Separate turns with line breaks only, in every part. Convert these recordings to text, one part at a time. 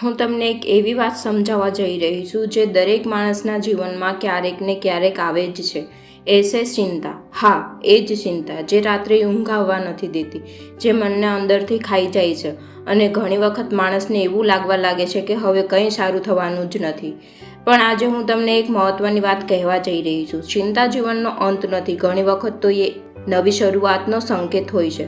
હું તમને એક એવી વાત સમજાવવા જઈ રહી છું જે દરેક માણસના જીવનમાં ક્યારેક ને ક્યારેક આવે જ છે. એ છે ચિંતા. હા, એ જ ચિંતા જે રાત્રે ઊંઘ આવવા નથી દેતી, જે મનને અંદરથી ખાઈ જાય છે અને ઘણી વખત માણસને એવું લાગવા લાગે છે કે હવે કંઈ સારું થવાનું જ નથી. પણ આજે હું તમને એક મહત્વની વાત કહેવા જઈ રહી છું. ચિંતા જીવનનો અંત નથી, ઘણી વખત તો એ નવી શરૂઆતનો સંકેત હોય છે.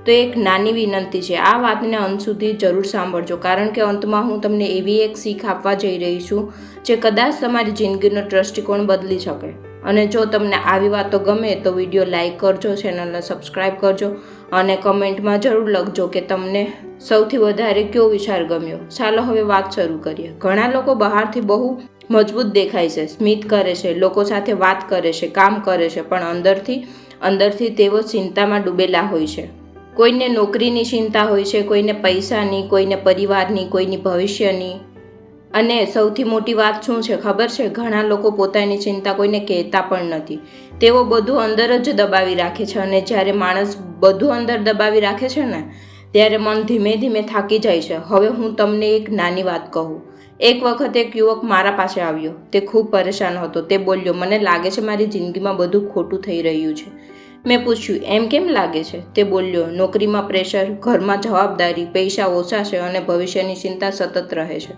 તો એક નાની વિનંતી છે, આ વાતને અંત સુધી જરૂર સાંભળજો, કારણ કે અંતમાં હું તમને એવી એક શીખ આપવા જઈ રહી છું જે કદાચ તમારી જિંદગીનો દૃષ્ટિકોણ બદલી શકે. અને જો તમને આવી વાતો ગમે તો વિડીયો લાઈક કરજો, ચેનલને સબસ્ક્રાઈબ કરજો અને કમેન્ટમાં જરૂર લખજો કે તમને સૌથી વધારે કયો વિચાર ગમ્યો. ચાલો હવે વાત શરૂ કરીએ. ઘણા લોકો બહારથી બહુ મજબૂત દેખાય છે, સ્મિત કરે છે, લોકો સાથે વાત કરે છે, કામ કરે છે, પણ અંદરથી તેઓ ચિંતામાં ડૂબેલા હોય છે. કોઈને નોકરીની ચિંતા હોય છે, કોઈને પૈસાની, કોઈને પરિવારની, કોઈની ભવિષ્યની. અને સૌથી મોટી વાત શું છે ખબર છે? ઘણા લોકો પોતાની ચિંતા કોઈને કહેતા પણ નથી. તેઓ બધું અંદર જ દબાવી રાખે છે, અને જ્યારે માણસ બધું અંદર દબાવી રાખે છે ને, ત્યારે મન ધીમે ધીમે થાકી જાય છે. હવે હું તમને એક નાની વાત કહું. એક વખત એક યુવક મારા પાસે આવ્યો. તે ખૂબ પરેશાન હતો. તે બોલ્યો, મને લાગે છે મારી જિંદગીમાં બધું ખોટું થઈ રહ્યું છે. મેં પૂછ્યું, એમ કેમ લાગે છે? તે બોલ્યો, નોકરીમાં પ્રેશર, ઘરમાં જવાબદારી, પૈસા ઓછા છે અને ભવિષ્યની ચિંતા સતત રહે છે.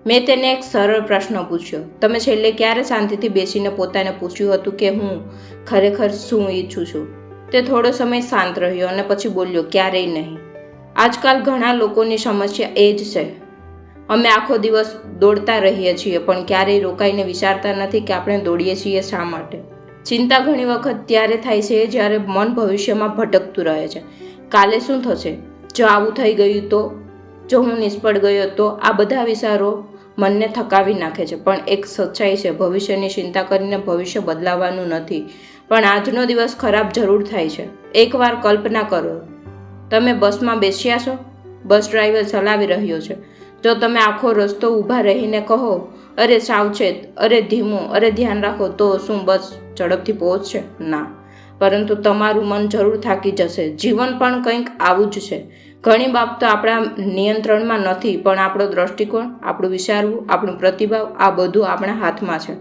મેં તેને એક સરળ પ્રશ્ન પૂછ્યો, તમે છેલ્લે ક્યારે શાંતિથી બેસીને પોતાને પૂછ્યું હતું કે હું ખરેખર શું ઈચ્છું છું? તે થોડો સમય શાંત રહ્યો અને પછી બોલ્યો, ક્યારેય નહીં. આજકાલ ઘણા લોકોની સમસ્યા એ જ છે. અમે આખો દિવસ દોડતા રહીએ છીએ, પણ ક્યારેય રોકાઈને વિચારતા નથી કે આપણે દોડીએ છીએ શા માટે. ચિંતા ઘણી વખત ત્યારે થાય છે જ્યારે મન ભવિષ્યમાં ભટકતું રહે છે. કાલે શું થશે? જો આવું થઈ ગયું તો? જો હું નિષ્ફળ ગયો તો? આ બધા વિચારો મનને થકાવી નાખે છે. પણ એક સચ્ચાઈ છે, ભવિષ્યની ચિંતા કરીને ભવિષ્ય બદલાવાનું નથી, પણ આજનો દિવસ ખરાબ જરૂર થાય છે. એકવાર કલ્પના કરો, તમે બસમાં બેસ્યા છો, બસ ડ્રાઈવર ચલાવી રહ્યો છે. જો તમે આખો રસ્તો ઊભા રહીને કહો, અરે સાવચેત, અરે ધીમું, અરે ધ્યાન રાખો, તો શું બસ ઝડપથી પહોંચશે? ના. પરંતુ તમારું મન જરૂર થાકી જશે. જીવન પણ કંઈક આવું જ છે. ઘણી બાબતો આપણા નિયંત્રણમાં નથી, પણ આપણો દૃષ્ટિકોણ, આપણું વિચારવું, આપણું પ્રતિભાવ, આ બધું આપણા હાથમાં છે.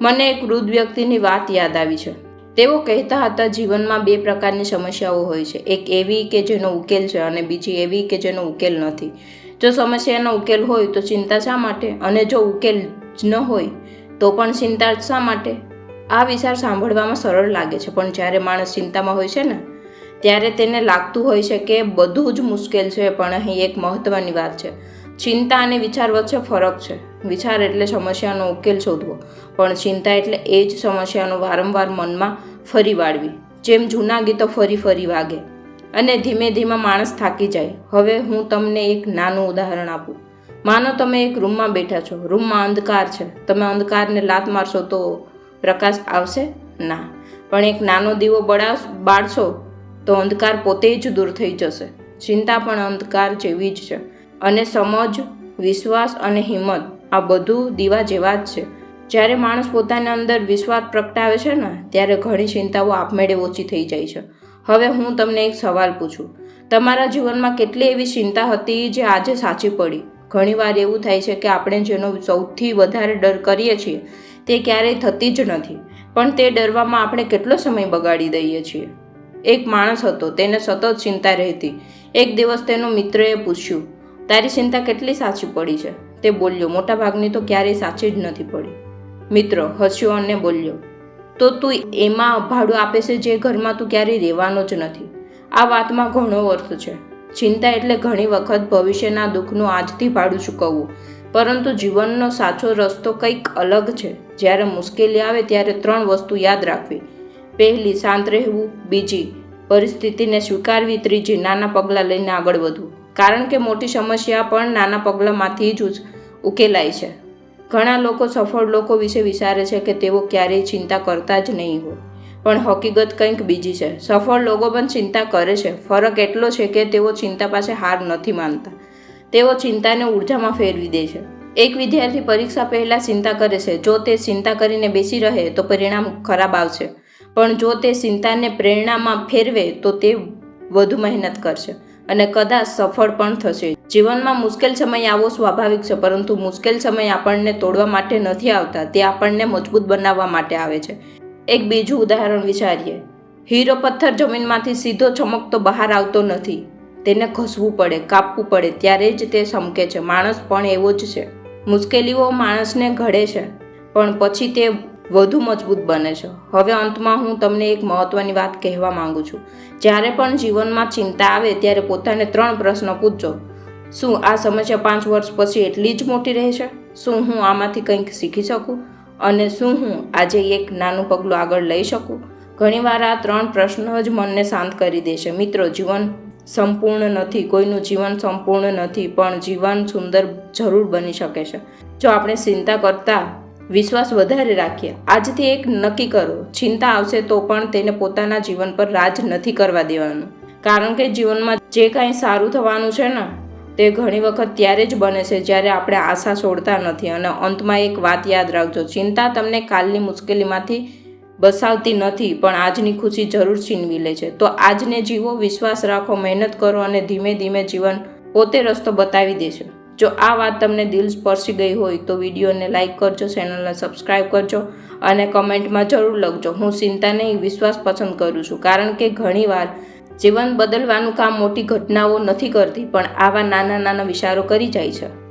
મને એક વૃદ્ધ વ્યક્તિની વાત યાદ આવી છે. તેઓ કહેતા હતા, જીવનમાં બે પ્રકારની સમસ્યાઓ હોય છે. એક એવી કે જેનો ઉકેલ છે અને બીજી એવી કે જેનો ઉકેલ નથી. જો સમસ્યાનો ઉકેલ હોય તો ચિંતા શા માટે? અને જો ઉકેલ જ ન હોય તો પણ ચિંતા શા માટે? આ વિચાર સાંભળવામાં સરળ લાગે છે, પણ જ્યારે માણસ ચિંતામાં હોય છે ને, ત્યારે તેને લાગતું હોય છે કે બધું જ મુશ્કેલ છે. પણ અહીં એક મહત્વની વાત છે. ચિંતા અને વિચાર વચ્ચે ફરક છે. વિચાર એટલે સમસ્યાનો ઉકેલ શોધવો, પણ ચિંતા એટલે એ જ સમસ્યાનો વારંવાર મનમાં ફરી વાળવી, જેમ જૂના ગીતો ફરી ફરી વાગે. અને ધીમે ધીમે માણસ થાકી જાય. હવે હું તમને એક નાનું ઉદાહરણ આપું. માનો તમે એક રૂમમાં બેઠા છો. રૂમમાં અંધકાર છે. તમે અંધકારને લાત મારશો તો પ્રકાશ આવશે? ના. પણ એક નાનો દીવો બાળશો તો અંધકાર પોતે જ દૂર થઈ જશે. ચિંતા પણ અંધકાર જેવી જ છે. અને સમજ, વિશ્વાસ અને હિંમત, આ બધું દીવા જેવા જ છે. જ્યારે માણસ પોતાની અંદર વિશ્વાસ પ્રગટાવે છે ને, ત્યારે ઘણી ચિંતાઓ આપમેળે ઓછી થઈ જાય છે. હવે હું તમને એક સવાલ પૂછું. તમારા જીવનમાં કેટલી એવી ચિંતા હતી જે આજે સાચી પડી? ઘણીવાર એવું થાય છે કે આપણે જેનો સૌથી વધારે ડર કરીએ છીએ તે ક્યારેય થતી જ નથી, પણ તે ડરવામાં આપણે કેટલો સમય બગાડી દઈએ છીએ. એક માણસ હતો, તેને સતત ચિંતા રહેતી. એક દિવસ તેનો મિત્રએ પૂછ્યું, તારી ચિંતા કેટલી સાચી પડી છે? તે બોલ્યો, મોટાભાગની તો ક્યારેય સાચી જ નથી પડી. મિત્ર હસ્યો અને બોલ્યો, તો તું એમાં ભાડું આપે છે જે ઘરમાં તું ક્યારેય રહેવાનો જ નથી. આ વાતમાં ઘણો અર્થ છે. ચિંતા એટલે ઘણી વખત ભવિષ્યના દુઃખનું આજથી ભાડું ચૂકવવું. પરંતુ જીવનનો સાચો રસ્તો કંઈક અલગ છે. જ્યારે મુશ્કેલી આવે ત્યારે 3 વસ્તુ યાદ રાખવી. પહેલી, શાંત રહેવું. બીજી, પરિસ્થિતિને સ્વીકારવી. ત્રીજી, નાના પગલાં લઈને આગળ વધવું. કારણ કે મોટી સમસ્યા પણ નાના પગલાંમાંથી જ ઉકેલાય છે. ઘણા લોકો સફળ લોકો વિશે વિચારે છે કે તેઓ ક્યારેય ચિંતા કરતા જ નહીં હોય, પણ હકીકત કંઈક બીજી છે. સફળ લોકો પણ ચિંતા કરે છે. ફરક એટલો છે કે તેઓ ચિંતા પાસે હાર નથી માનતા. તેઓ ચિંતાને ઉર્જામાં ફેરવી દે છે. એક વિદ્યાર્થી પરીક્ષા પહેલાં ચિંતા કરે છે. જો તે ચિંતા કરીને બેસી રહે તો પરિણામ ખરાબ આવશે, પણ જો તે ચિંતાને પ્રેરણામાં ફેરવે તો તે વધુ મહેનત કરશે અને કદાચ સફળ પણ થશે. જીવનમાં મુશ્કેલ સમય આવવો સ્વાભાવિક છે, પરંતુ મુશ્કેલ સમય આપણને તોડવા માટે નથી આવતા, તે આપણને મજબૂત બનાવવા માટે આવે છે. એક બીજું ઉદાહરણ વિચારીએ. હીરો પથ્થર જમીનમાંથી સીધો ચમકતો બહાર આવતો નથી. તેને ઘસવું પડે, કાપવું પડે, ત્યારે જ તે ચમકે છે. માણસ પણ એવો જ છે. મુશ્કેલીઓ માણસને ઘડે છે, પણ પછી તે વધુ મજબૂત બને છે. હવે અંતમાં હું તમને એક મહત્વની વાત કહેવા માંગુ છું. જ્યારે પણ જીવનમાં ચિંતા આવે ત્યારે પોતાને 3 પ્રશ્નો પૂછજો. શું આ સમસ્યા 5 વર્ષ પછી એટલી જ મોટી રહેશે? શું હું આમાંથી કંઈક શીખી શકું? અને શું હું આજે એક નાનું પગલું આગળ લઈ શકું? ઘણીવાર આ 3 પ્રશ્નો જ મનને શાંત કરી દેશે. મિત્રો, જીવન સંપૂર્ણ નથી, કોઈનું જીવન સંપૂર્ણ નથી, પણ જીવન સુંદર જરૂર બની શકે છે જો આપણે ચિંતા કરતા વિશ્વાસ વધારે રાખીએ. આજથી એક નક્કી કરો, ચિંતા આવશે તો પણ તેને પોતાના જીવન પર રાજ નથી કરવા દેવાનું. કારણ કે જીવનમાં જે કાંઈ સારું થવાનું છે ને, તે ઘણી વખત ત્યારે જ બને છે જ્યારે આપણે આશા છોડતા નથી. અને અંતમાં એક વાત યાદ રાખજો, ચિંતા તમને કાલની મુશ્કેલીમાંથી બસાવતી નથી, પણ આજની ખુશી જરૂર છીનવી લે છે. તો આજને જીવો, વિશ્વાસ રાખો, મહેનત કરો અને ધીમે ધીમે જીવન પોતે રસ્તો બતાવી દેશે. જો આ વાત તમને દિલ સ્પર્શી ગઈ હોય તો વિડીયોને લાઇક કરજો, ચેનલને સબસ્ક્રાઈબ કરજો અને કમેન્ટમાં જરૂર લખજો, હું ચિંતા નહીં, વિશ્વાસ પસંદ કરું છું. કારણ કે ઘણીવાર જીવન બદલવાનું કામ મોટી ઘટનાઓ નથી કરતી, પણ આવા નાના નાના વિચારો કરી જાય છે.